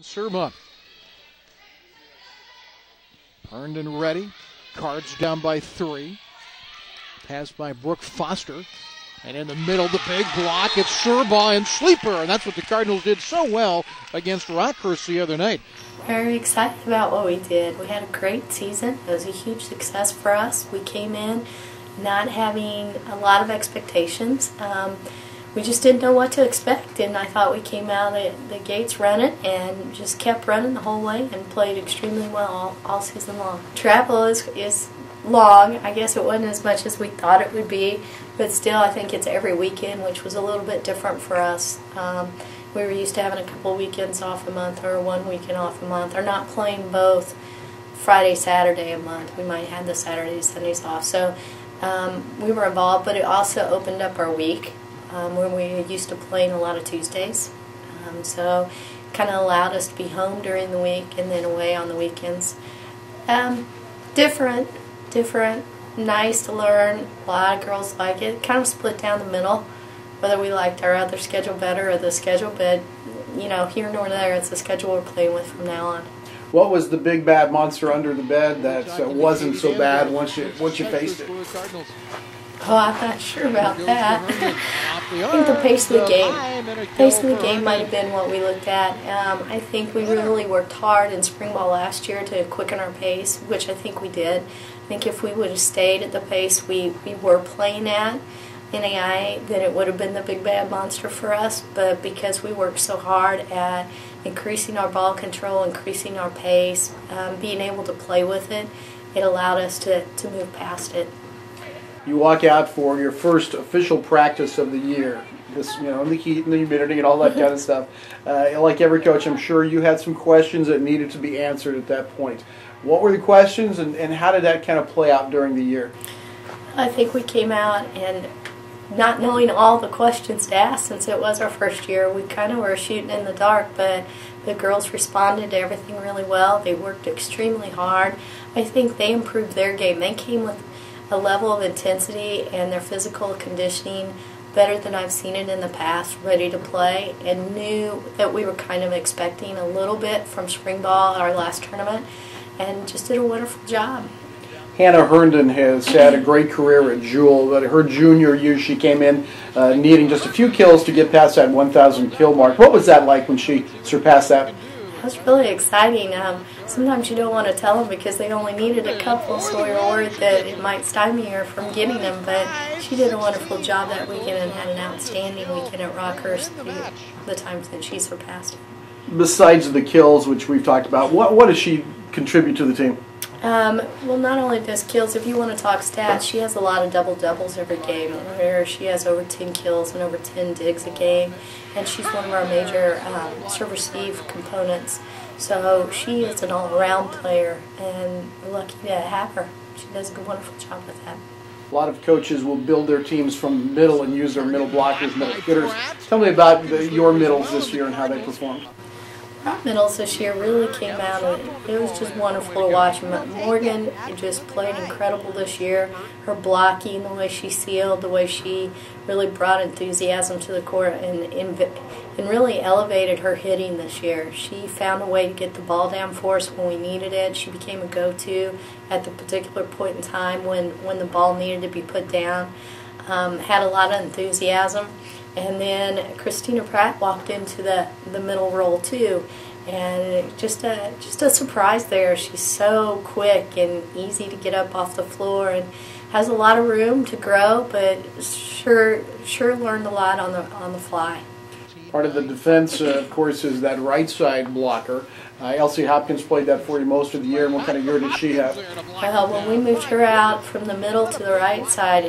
Serve up. Herndon ready. Cards down by 3. Pass by Brooke Foster. And in the middle, the big block. It's Serbaugh and Sleeper. And that's what the Cardinals did so well against Rockhurst the other night. Very excited about what we did. We had a great season. It was a huge success for us. We came in not having a lot of expectations. We just didn't know what to expect, and I thought we came out at the gates running and just kept running the whole way and played extremely well all season long. Travel is long. I guess it wasn't as much as we thought it would be, but still I think it's every weekend, which was a little bit different for us. We were used to having a couple weekends off a month or one weekend off a month, or not playing both Friday, Saturday a month. We might have the Saturdays, Sundays off. So we were involved, but it also opened up our week. When we used to playing a lot of Tuesdays. So kind of allowed us to be home during the week and then away on the weekends. Different, nice to learn. A lot of girls like it. Kind of split down the middle, whether we liked our other schedule better or the schedule, but you know, here nor there, it's the schedule we're playing with from now on. What was the big bad monster under the bed that wasn't so bad once you faced it? Oh, I'm not sure about that. I think the pace of the game. Pace of the game might have been what we looked at. I think we really worked hard in spring ball last year to quicken our pace, which I think we did. I think if we would have stayed at the pace we were playing at NAI, then it would have been the big bad monster for us. But because we worked so hard at increasing our ball control, increasing our pace, being able to play with it, it allowed us to move past it. You walk out for your first official practice of the year, this, in the heat and the humidity and all that kind of stuff. Like every coach, I'm sure you had some questions that needed to be answered at that point. What were the questions, and how did that kind of play out during the year? I think we came out and not knowing all the questions to ask, since it was our first year, we kind of were shooting in the dark, but the girls responded to everything really well. They worked extremely hard. I think they improved their game. They came with a level of intensity and their physical conditioning better than I've seen it in the past, ready to play, and knew that we were kind of expecting a little bit from spring ball, our last tournament, and just did a wonderful job. Hannah Herndon has had a great career at Jewell, but her junior year she came in needing just a few kills to get past that 1,000 kill mark. What was that like when she surpassed that? It was really exciting. Sometimes you don't want to tell them because they only needed a couple, so we were worried that it might stymie her from getting them, but she did a wonderful job that weekend and had an outstanding weekend at Rockhurst the times that she surpassed it. Besides the kills, which we've talked about, what does she contribute to the team? Well, not only does kills, if you want to talk stats, she has a lot of double-doubles every game, where she has over 10 kills and over 10 digs a game, and she's one of our major serve-receive components. So she is an all-around player, and we're lucky to have her. She does a wonderful job with that. A lot of coaches will build their teams from middle and use their middle blockers, middle hitters. Tell me about your middles this year and how they performed. Our middles this year really came out, and it was just wonderful to watch. Morgan just played incredible this year. Her blocking, the way she sealed, the way she really brought enthusiasm to the court and really elevated her hitting this year. She found a way to get the ball down for us when we needed it. She became a go-to at the particular point in time when the ball needed to be put down. Had a lot of enthusiasm. And then Christina Pratt walked into the middle role too, and just a surprise there. She's so quick and easy to get up off the floor, and has a lot of room to grow, but sure learned a lot on the fly. Part of the defense, of course, is that right side blocker. Elsie Hopkins played that for you most of the year, and what kind of year did she have? Well, when we moved her out from the middle to the right side,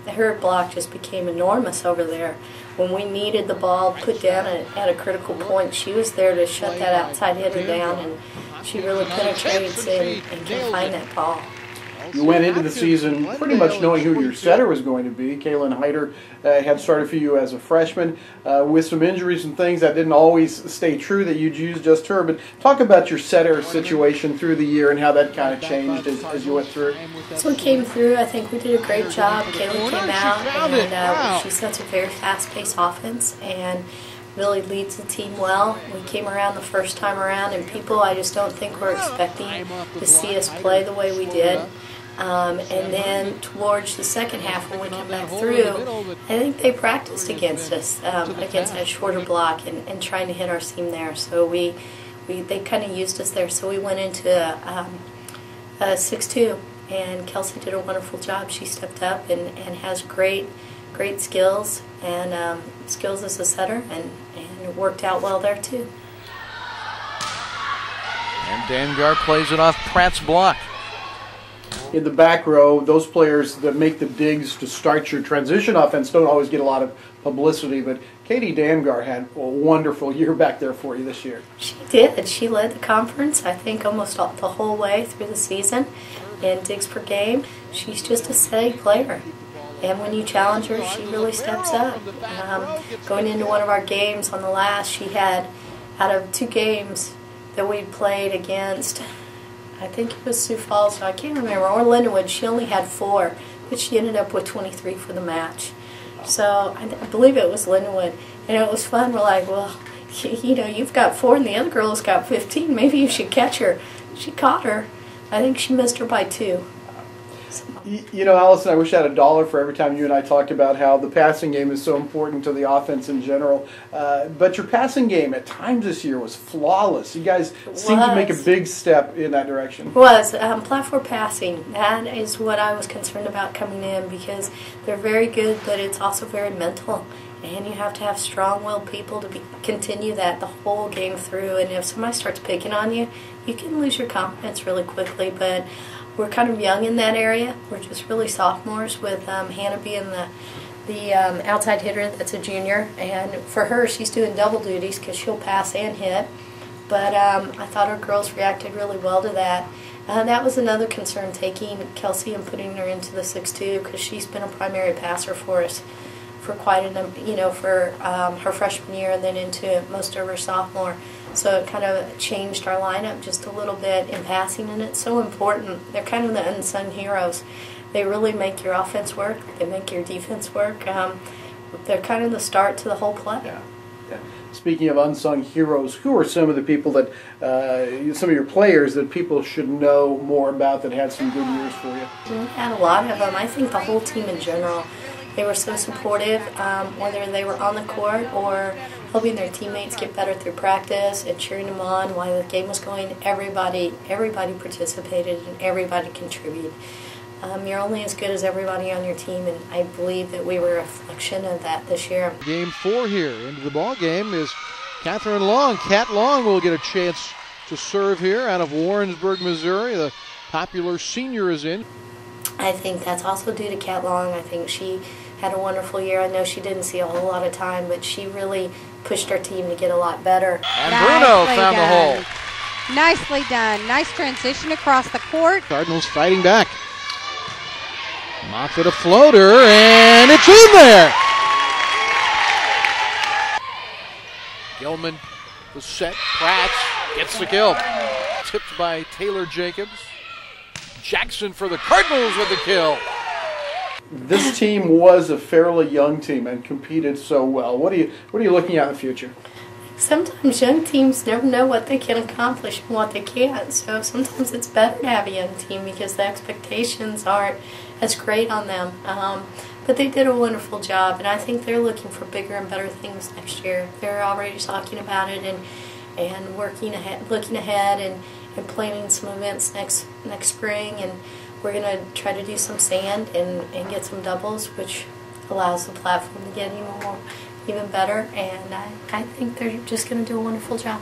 her block just became enormous over there. When we needed the ball put down at a critical point, she was there to shut that outside hitter down, and she really penetrates and can find that ball. You went into the season pretty much knowing who your setter was going to be. Kaylin Heider had started for you as a freshman. With some injuries and things, that didn't always stay true that you'd use just her. But talk about your setter situation through the year and how that kind of changed as you went through. So we came through. I think we did a great job. Kaylin came out, and she sets a very fast-paced offense. And really leads the team well. We came around the first time around, and people I just don't think were expecting to see us play the way we did. And then towards the second half, when we come back through, I think they practiced against us, against that shorter block and trying to hit our seam there. So they kind of used us there. So we went into a 6-2, and Kelsey did a wonderful job. She stepped up and has great skills and skills as a setter, and it worked out well there too. And Dangar plays it off Pratt's block. In the back row, those players that make the digs to start your transition offense don't always get a lot of publicity, but Katie Dangar had a wonderful year back there for you this year. She did. She led the conference, I think, almost the whole way through the season in digs per game. She's just a steady player. And when you challenge her, she really steps up. Going into one of our games on the last, she had, out of 2 games that we played against, I think it was Sioux Falls, I can't remember, or Lindenwood, she only had 4, but she ended up with 23 for the match. So I believe it was Lindenwood. And it was fun. We're like, well, you know, you've got 4 and the other girl's got 15. Maybe you should catch her. She caught her. I think she missed her by 2. You know, Allison, I wish I had $1 for every time you and I talked about how the passing game is so important to the offense in general. But your passing game at times this year was flawless. You guys seemed to make a big step in that direction. It was. Platform passing, that is what I was concerned about coming in, because they're very good, but it's also very mental. And you have to have strong-willed people to continue that the whole game through. And if somebody starts picking on you, you can lose your confidence really quickly. But we're kind of young in that area. We're just really sophomores, with Hannah being the outside hitter that's a junior. And for her, she's doing double duties because she'll pass and hit. But I thought our girls reacted really well to that. That was another concern, taking Kelsey and putting her into the 6-2, because she's been a primary passer for us for quite a, for her freshman year and then into most of her sophomore. So it kind of changed our lineup just a little bit in passing, and it's so important. They're kind of the unsung heroes. They really make your offense work. They make your defense work. They're kind of the start to the whole play. Yeah. Speaking of unsung heroes, who are some of the people that, some of your players that people should know more about that had some good years for you? We had a lot of them. I think the whole team in general. They were so supportive, whether they were on the court or helping their teammates get better through practice and cheering them on while the game was going. Everybody participated and everybody contributed. You're only as good as everybody on your team, and I believe that we were a reflection of that this year. Game 4 here into the ball game is Catherine Long. Cat Long will get a chance to serve here out of Warrensburg, Missouri. The popular senior is in. I think that's also due to Cat Long. I think she had a wonderful year. I know she didn't see a whole lot of time, but she really pushed our team to get a lot better. And Bruno found the hole. Nicely done. Nice transition across the court. Cardinals fighting back. Moffett a floater, and it's in there! Gilman, the set, Pratt gets the kill. Tipped by Taylor Jacobs. Jackson for the Cardinals with the kill. This team was a fairly young team and competed so well. What are you looking at in the future? Sometimes young teams never know what they can accomplish and what they can't. So sometimes it's better to have a young team because the expectations aren't as great on them. But they did a wonderful job, and I think they're looking for bigger and better things next year. They're already talking about it and working ahead, looking ahead, and planning some events next spring. And we're going to try to do some sand and get some doubles, which allows the platform to get even better. And I think they're just going to do a wonderful job.